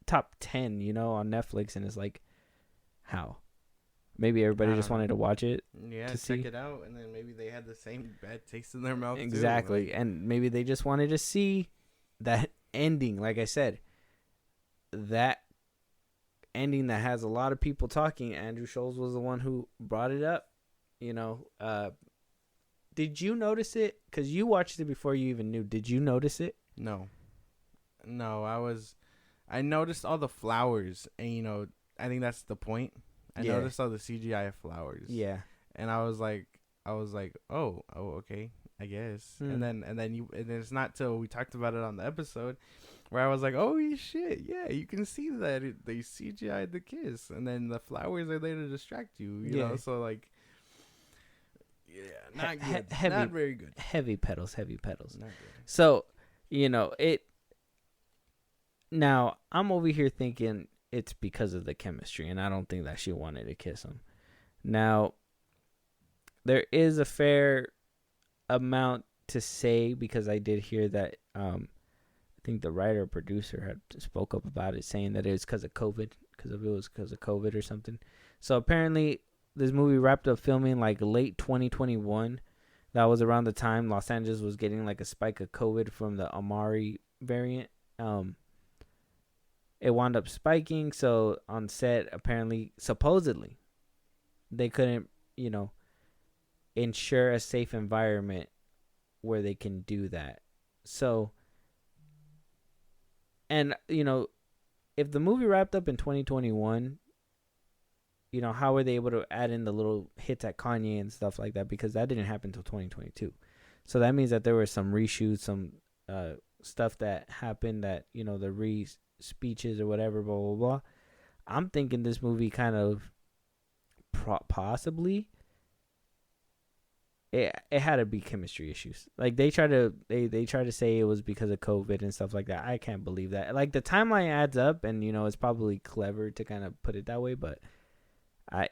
top 10, on Netflix, and it's like, how? Maybe everybody just wanted to watch it. Yeah, to check see. it out, and then maybe they had the same bad taste in their mouth. Exactly. Too. Like, And maybe they just wanted to see that ending. Like I said, that ending that has a lot of people talking. Andrew Schultz was the one who brought it up. Did you notice it? Because you watched it before you even knew. Did you notice it? No, I noticed all the flowers, and I think that's the point. I Yeah. noticed all the CGI flowers. Yeah. And I was like, oh, okay, I guess. And then it's not till we talked about it on the episode where I was like, oh shit, yeah, you can see that they CGI'd the kiss, and then the flowers are there to distract you. You know, so like, yeah, not good, heavy, not very good. Heavy pedals. Not good. So, it. Now I'm over here thinking it's because of the chemistry, and I don't think that she wanted to kiss him. Now, there is a fair amount to say, because I did hear that I think the writer or producer had spoke up about it, saying that it was because of COVID, or something. So apparently this movie wrapped up filming like late 2021. That was around the time Los Angeles was getting like a spike of COVID from the Amari variant. It wound up spiking, so on set, apparently, supposedly, they couldn't, ensure a safe environment where they can do that. So, and, if the movie wrapped up in 2021, how were they able to add in the little hits at Kanye and stuff like that? Because that didn't happen until 2022. So that means that there were some reshoots, some stuff that happened that, the speeches or whatever, blah blah blah. I'm thinking this movie kind of possibly it had to be chemistry issues. Like they try to say it was because of COVID and stuff like that. I can't believe that. Like the timeline adds up, and it's probably clever to kind of put it that way, but I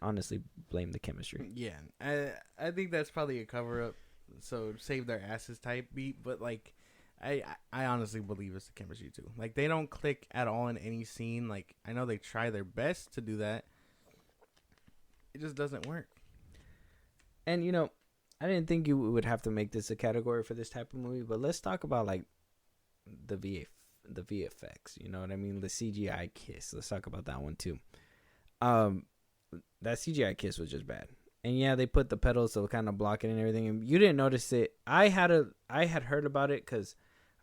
honestly blame the chemistry. Yeah, I think that's probably a cover up. so save their asses type beat, but like I honestly believe it's the chemistry too. Like they don't click at all in any scene. Like I know they try their best to do that. It just doesn't work. And you know, I didn't think you would have to make this a category for this type of movie, but let's talk about like the VFX. You know what I mean? The CGI kiss. Let's talk about that one too. That CGI kiss was just bad. And yeah, they put the pedals to kind of block it and everything. And you didn't notice it. I had heard about it because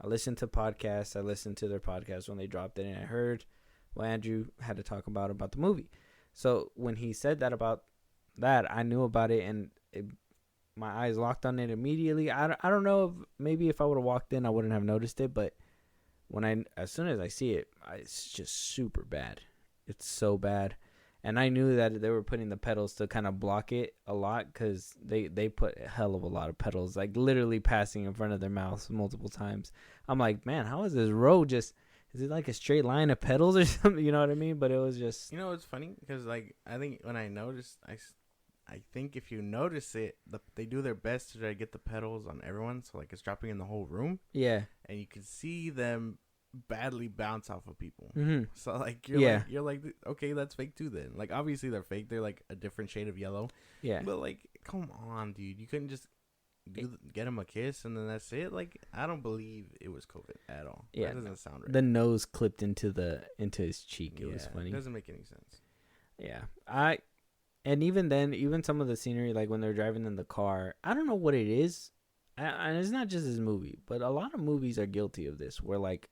I listened to podcasts. I listened to their podcast when they dropped it, and I heard what Andrew had to talk about the movie. So when he said that about that, I knew about it, and my eyes locked on it immediately. I don't know if I would have walked in, I wouldn't have noticed it. But as soon as I see it, it's just super bad. It's so bad. And I knew that they were putting the pedals to kind of block it a lot because they put a hell of a lot of pedals, like literally passing in front of their mouths multiple times. I'm like, man, how is this road just, is it like a straight line of pedals or something? You know what I mean? But it was just... You know, it's funny because like I think when I noticed, I think if you notice it, they do their best to try to get the pedals on everyone. So like it's dropping in the whole room. Yeah. And you can see them badly bounce off of people. Mm-hmm. So like you're like okay, that's fake too then. Like obviously they're fake. They're like a different shade of yellow. Yeah. But like come on, dude. You couldn't just get him a kiss and then that's it. Like I don't believe it was COVID at all. Yeah. That doesn't sound right. The nose clipped into his cheek. It was funny. It doesn't make any sense. Yeah. And even then, even some of the scenery, like when they're driving in the car, I don't know what it is. And it's not just this movie, but a lot of movies are guilty of this where like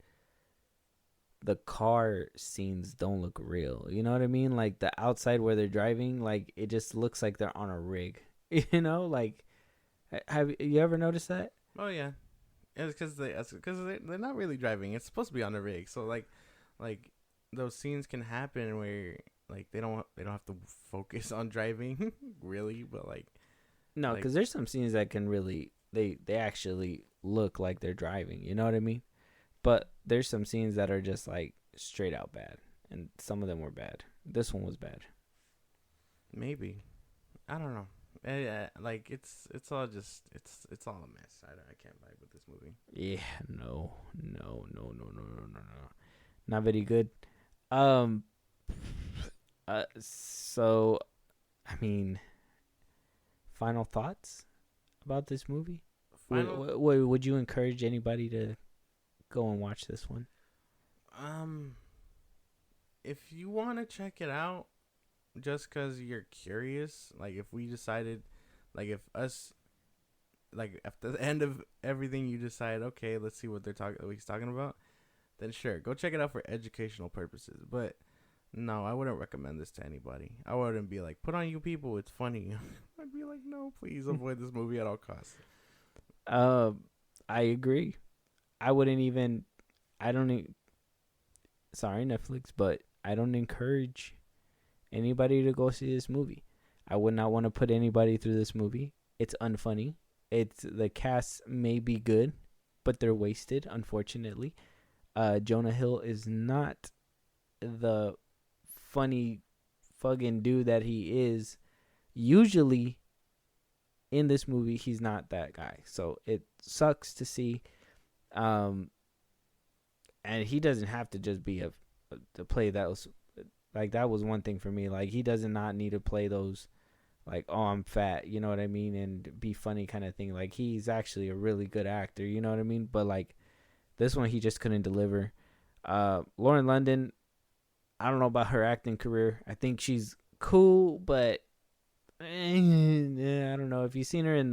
the car scenes don't look real. You know what I mean? Like the outside where they're driving, like it just looks like they're on a rig. You know, like have you ever noticed that? Oh yeah, it's because they're not really driving. It's supposed to be on a rig, so like those scenes can happen where like they don't have to focus on driving really, but like no, because there's some scenes that can really they actually look like they're driving. You know what I mean? But there's some scenes that are just like straight out bad, and some of them were bad. This one was bad. Maybe, I don't know. Like it's all just it's all a mess. I can't vibe with this movie. Yeah, no, not very good. So, I mean, final thoughts about this movie? Would you encourage anybody to go and watch this one? If you want to check it out just because you're curious, like if we decided, like if us, like after the end of everything you decide, okay, let's see what he's talking about, then sure, go check it out for educational purposes. But no, I wouldn't recommend this to anybody. I wouldn't be like, put on You People, it's funny. I'd be like, no, please avoid this movie at all costs. I agree. Sorry, Netflix, but I don't encourage anybody to go see this movie. I would not want to put anybody through this movie. It's unfunny. The cast may be good, but they're wasted, unfortunately. Jonah Hill is not the funny fucking dude that he is. Usually in this movie, he's not that guy. So it sucks to see. And he doesn't have to just be to play those. Like, that was one thing for me. Like, he does not need to play those, like, oh, I'm fat, you know what I mean, and be funny kind of thing. Like, he's actually a really good actor, you know what I mean? But, like, this one, he just couldn't deliver. Lauren London, I don't know about her acting career. I think she's cool, but I don't know. If you've seen her in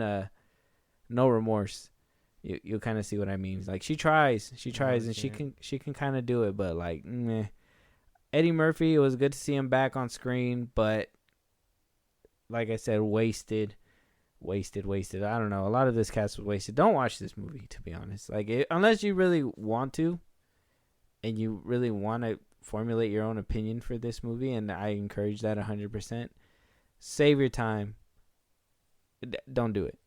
No Remorse, you'll kind of see what I mean. Like, she tries, and she can kind of do it, but, like, meh. Eddie Murphy, it was good to see him back on screen, but like I said, wasted. I don't know. A lot of this cast was wasted. Don't watch this movie, to be honest. Like, unless you really want to, and you really want to formulate your own opinion for this movie, and I encourage that 100%. Save your time. Don't do it.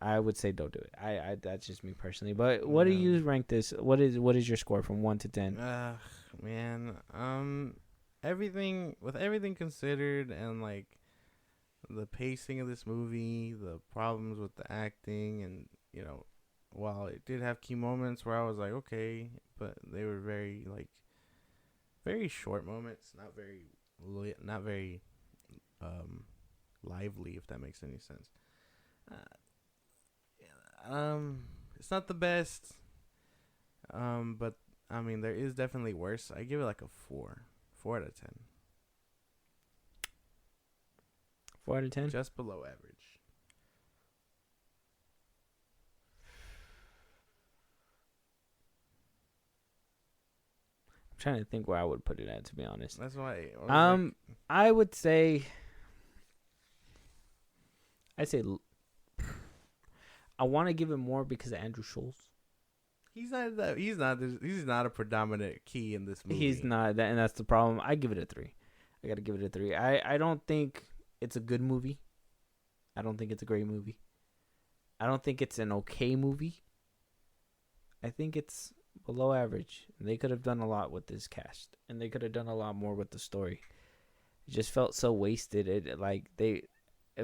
I would say don't do it. I that's just me personally. But what do you rank this? What is your score from 1 to 10? Man, everything considered, and like the pacing of this movie, the problems with the acting, and while it did have key moments where I was like, okay, but they were very very short moments, not very lively, if that makes any sense. It's not the best, but I mean there is definitely worse. I give it like a 4 out of 10. 4 out of 10. Just below average. I'm trying to think where I would put it at, to be honest. That's why. I would say. I want to give it more because of Andrew Schultz. He's not a predominant key in this movie. He's not that, and that's the problem. I give it a 3. I gotta give it a 3. I don't think it's a good movie. I don't think it's a great movie. I don't think it's an okay movie. I think it's below average. They could have done a lot with this cast, and they could have done a lot more with the story. It just felt so wasted. It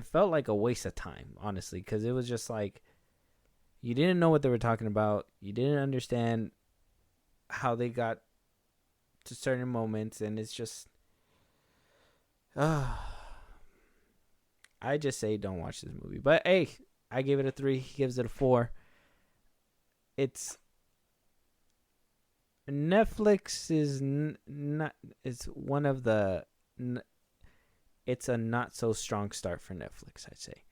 felt like a waste of time, honestly, because it was just like you didn't know what they were talking about. You didn't understand how they got to certain moments, and it's just, I just say don't watch this movie. But hey, I gave it a 3. He gives it a 4. It's Netflix is not. It's one of the. It's a not so strong start for Netflix, I'd say.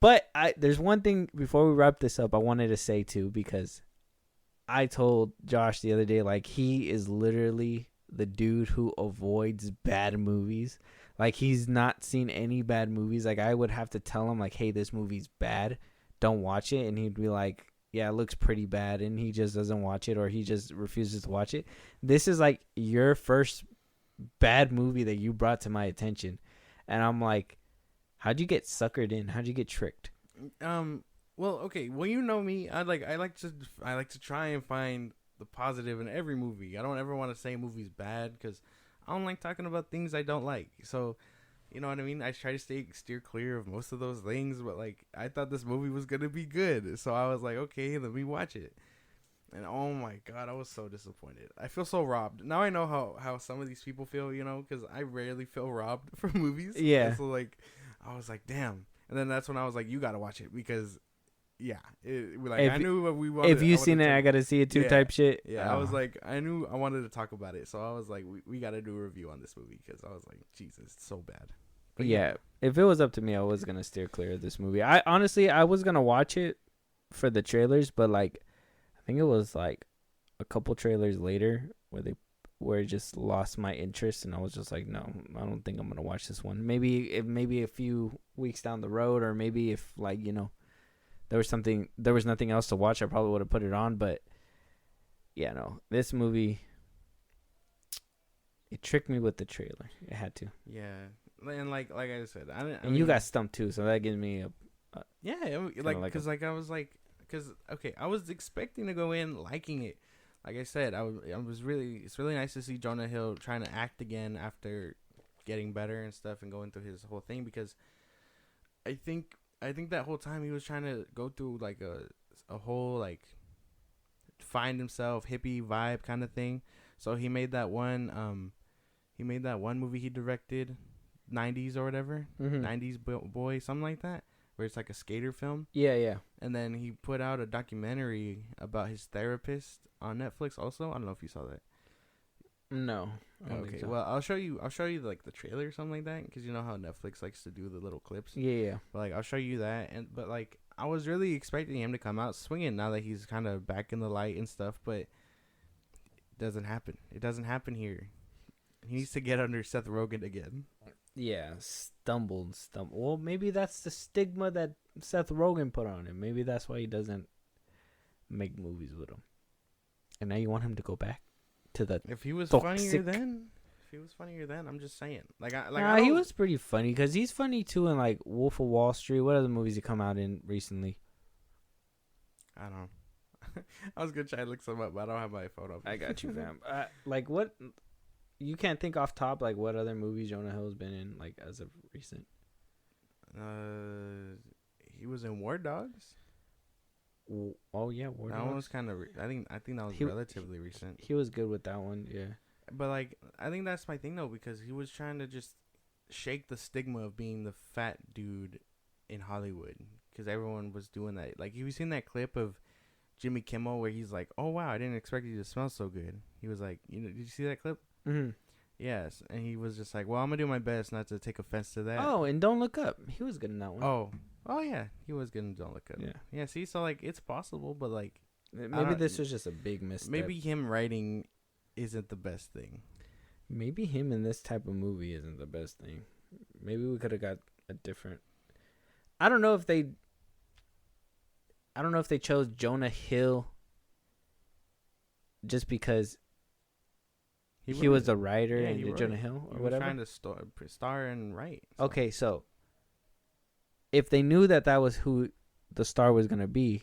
But there's one thing before we wrap this up I wanted to say too, because I told Josh the other day, like, he is literally the dude who avoids bad movies. Like, he's not seen any bad movies. Like, I would have to tell him, like, hey, this movie's bad, don't watch it. And he'd be like, yeah, it looks pretty bad. And he just doesn't watch it, or he just refuses to watch it. This is like your first bad movie that you brought to my attention. And I'm like, how'd you get suckered in? How'd you get tricked? Well, okay. Well, you know me. I like to try and find the positive in every movie. I don't ever want to say a movie's bad because I don't like talking about things I don't like. So, you know what I mean? I try to steer clear of most of those things, but like I thought this movie was gonna be good, so I was like, okay, let me watch it. And oh my god, I was so disappointed. I feel so robbed. Now I know how some of these people feel, because I rarely feel robbed from movies. Yeah. And so like, I was like, damn. And then that's when I was like, you gotta watch it because, yeah, I knew what we wanted. If you've seen it, I gotta see it too. Yeah. Type shit. Yeah, I was like, I knew I wanted to talk about it, so I was like, we gotta do a review on this movie because I was like, Jesus, it's so bad. But yeah, if it was up to me, I was gonna steer clear of this movie. I was gonna watch it for the trailers, but like, I think it was like a couple trailers later where it just lost my interest, and I was just like, no, I don't think I'm gonna watch this one. Maybe a few weeks down the road, or maybe if like, there was nothing else to watch, I probably would have put it on. But yeah, no, this movie, it tricked me with the trailer. It had to. Yeah, and like I said, you got stumped too, so that gives me I was expecting to go in liking it. Like I said, it's really nice to see Jonah Hill trying to act again after getting better and stuff and going through his whole thing, because I think that whole time he was trying to go through like a whole like find himself hippie vibe kind of thing. So he made that one movie he directed, 90s or whatever, 90s boy, something like that, where it's like a skater film. Yeah. And then he put out a documentary about his therapist on Netflix also. I don't know if you saw that. No. Okay. So. Well, I'll show you like the trailer or something like that, because you know how Netflix likes to do the little clips. Yeah. But like I'll show you that, but like I was really expecting him to come out swinging now that he's kind of back in the light and stuff, but it doesn't happen. It doesn't happen here. He needs to get under Seth Rogen again. Yeah, stumbled. Well, maybe that's the stigma that Seth Rogen put on him. Maybe that's why he doesn't make movies with him. And now you want him to go back to the If he was toxic... funnier then, I'm just saying. He was pretty funny, because he's funny too in like Wolf of Wall Street. What other movies he come out in recently? I don't know. I was gonna try to look some up, but I don't have my phone up. I got you, fam. Like what? You can't think off top like what other movies Jonah Hill's been in like as of recent. He was in War Dogs. Oh yeah, War That one Dogs. was kind of. I think that was He- relatively recent. He was good with that one. Yeah. But like, I think that's my thing though, because he was trying to just shake the stigma of being the fat dude in Hollywood, because everyone was doing that. Like, you seen that clip of Jimmy Kimmel where he's like, "Oh wow, I didn't expect you to smell so good." He was like, did you see that clip? Mm-hmm. Yes, and he was just like, "Well, I'm gonna do my best not to take offense to that." Oh, and Don't Look Up. He was good in that one. Oh yeah, he was good in Don't Look Up. Yeah. See, so like, it's possible, but like, Maybe this was just a big misstep. maybe him writing isn't the best thing. Maybe him in this type of movie isn't the best thing. Maybe we could have got a different. I don't know if they chose Jonah Hill just because he was a writer Yeah, and he did wrote Jonah it. Hill or He was whatever. trying to star and write. So. Okay, so if they knew that was who the star was gonna be,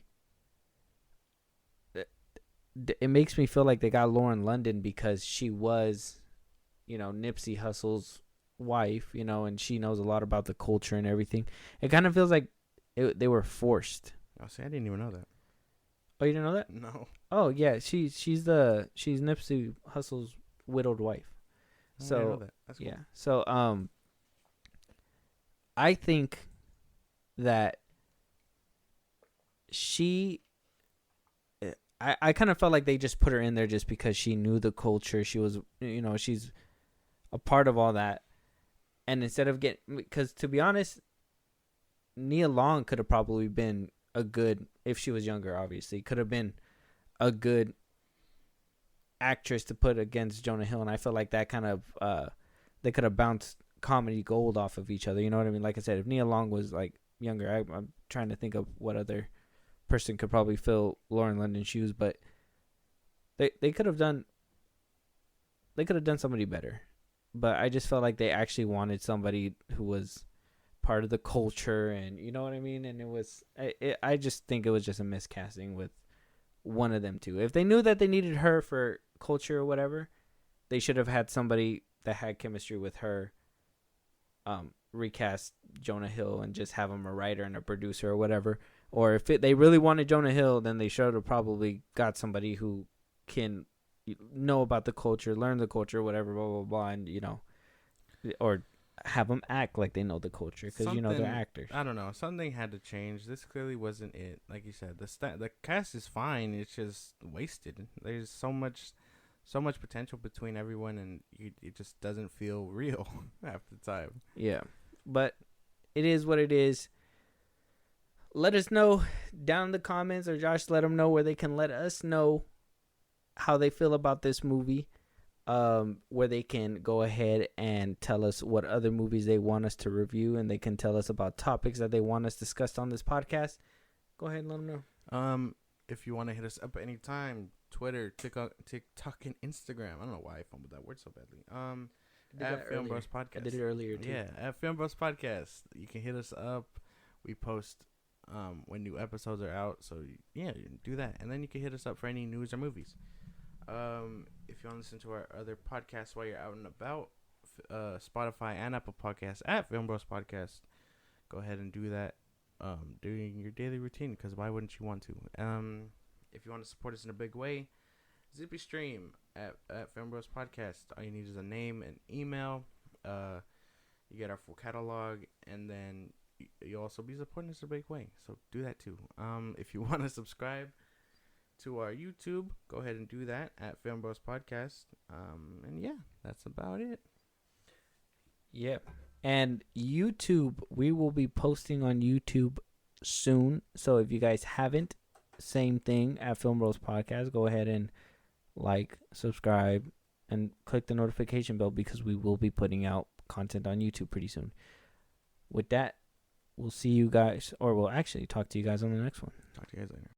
it makes me feel like they got Lauren London because she was, Nipsey Hussle's wife, and she knows a lot about the culture and everything. It kind of feels like they were forced. Oh, see, I didn't even know that. Oh, you didn't know that? No. Oh yeah, she's Nipsey Hussle's widowed wife. I didn't So know that. That's cool. yeah, so I think that I kind of felt like they just put her in there just because she knew the culture. She was, she's a part of all that. And instead of because to be honest, Nia Long could have probably been a good, if she was younger, obviously, could have been a good actress to put against Jonah Hill. And I feel like that kind of, they could have bounced comedy gold off of each other. You know what I mean? Like I said, if Nia Long was like younger, I'm trying to think of what other person could probably fill Lauren London's shoes, but they could have done somebody better. But I just felt like they actually wanted somebody who was part of the culture, and you know what I mean. And I just think it was just a miscasting with one of them two. If they knew that they needed her for culture or whatever, they should have had somebody that had chemistry with her. Recast Jonah Hill and just have him a writer and a producer or whatever. Or if they really wanted Jonah Hill, then they should have probably got somebody who can know about the culture, learn the culture, whatever, blah, blah, blah, and, or have them act like they know the culture because, they're actors. I don't know. Something had to change. This clearly wasn't it. Like you said, the cast is fine. It's just wasted. There's so much potential between everyone, and it just doesn't feel real half the time. Yeah, but it is what it is. Let us know down in the comments, or Josh, let them know where they can let us know how they feel about this movie, where they can go ahead and tell us what other movies they want us to review, and they can tell us about topics that they want us discussed on this podcast. Go ahead and let them know. If you want to hit us up anytime, Twitter, TikTok, and Instagram. I don't know why I fumbled that word so badly. At Film Bros Podcast. I did it earlier too. Yeah, at Film Bros Podcast. You can hit us up. We post when new episodes are out. So yeah, do that, and then you can hit us up for any news or movies. If you want to listen to our other podcasts while you're out and about, Spotify and Apple Podcasts at Film Bros Podcast. Go ahead and do that during your daily routine, because why wouldn't you want to? If you want to support us in a big way, Zippy Stream at Film Bros Podcast. All you need is a name and email. You get our full catalog, and then you'll also be supporting us in a big way. So do that too. If you want to subscribe to our YouTube, go ahead and do that at Film Bros Podcast. And yeah, that's about it. Yep. And YouTube, we will be posting on YouTube soon. So if you guys haven't, same thing at Film Bros Podcast. Go ahead and subscribe, and click the notification bell, because we will be putting out content on YouTube pretty soon. With that, we'll see you guys, or we'll actually talk to you guys on the next one. Talk to you guys later.